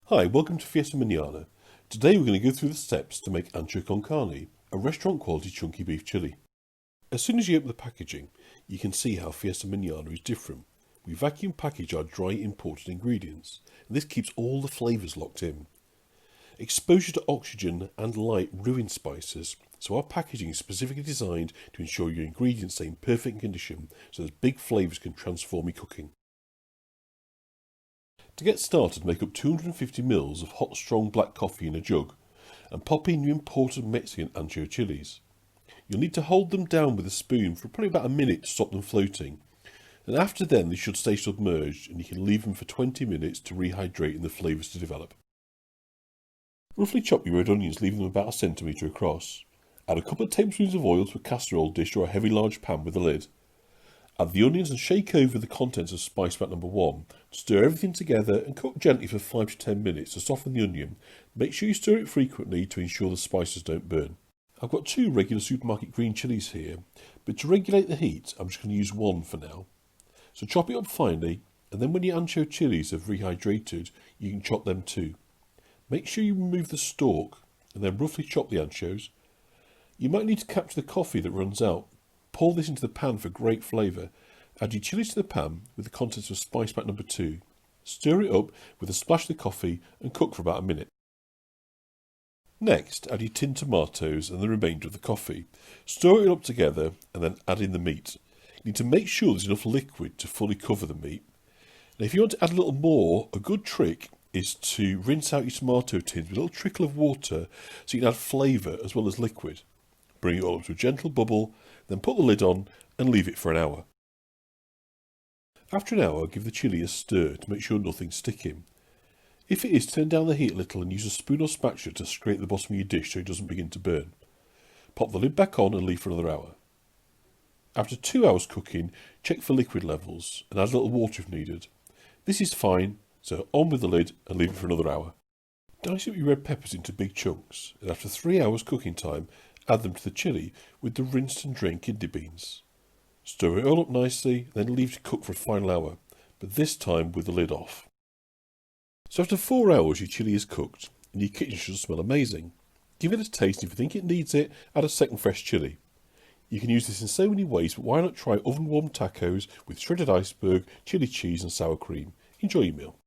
Hi, welcome to Fiesta Mañana. Today we're going to go through the steps to make ancho con carne, a restaurant quality chunky beef chili. As soon as you open the packaging, you can see how Fiesta Mañana is different. We vacuum package our dry imported ingredients, and this keeps all the flavours locked in. Exposure to oxygen and light ruin spices, so our packaging is specifically designed to ensure your ingredients stay in perfect condition so that big flavours can transform your cooking. To get started, make up 250 ml of hot strong black coffee in a jug and pop in your imported Mexican ancho chilies. You'll need to hold them down with a spoon for probably about a minute to stop them floating, and after then they should stay submerged and you can leave them for 20 minutes to rehydrate and the flavours to develop. Roughly chop your red onions, leaving them about a centimetre across. Add a couple of tablespoons of oil to a casserole dish or a heavy large pan with a lid. Add the onions and shake over the contents of spice pack number 1. Stir everything together and cook gently for 5 to 10 minutes to soften the onion. Make sure you stir it frequently to ensure the spices don't burn. I've got 2 regular supermarket green chilies here, but to regulate the heat I'm just going to use 1 for now. So chop it up finely, and then when your ancho chilies have rehydrated you can chop them too. Make sure you remove the stalk and then roughly chop the anchos. You might need to capture the coffee that runs out. Pour this into the pan for great flavour. Add your chilies to the pan with the contents of spice pack number 2. Stir it up with a splash of the coffee and cook for about a minute. Next, add your tinned tomatoes and the remainder of the coffee. Stir it up together and then add in the meat. You need to make sure there's enough liquid to fully cover the meat. Now if you want to add a little more, a good trick is to rinse out your tomato tins with a little trickle of water so you can add flavour as well as liquid. Bring it all up to a gentle bubble, then put the lid on and leave it for an hour. After an hour, give the chilli a stir to make sure nothing's sticking. If it is, turn down the heat a little and use a spoon or spatula to scrape the bottom of your dish so it doesn't begin to burn. Pop the lid back on and leave for another hour. After 2 hours cooking, check for liquid levels and add a little water if needed. This is fine, so on with the lid and leave it for another hour. Dice up your red peppers into big chunks, and after 3 hours cooking time, add them to the chilli with the rinsed and drained kidney beans. Stir it all up nicely, then leave to cook for a final hour, but this time with the lid off. So after 4 hours your chilli is cooked, and your kitchen should smell amazing. Give it a taste, and if you think it needs it, add a second fresh chilli. You can use this in so many ways, but why not try oven warmed tacos with shredded iceberg, chili cheese and sour cream. Enjoy your meal.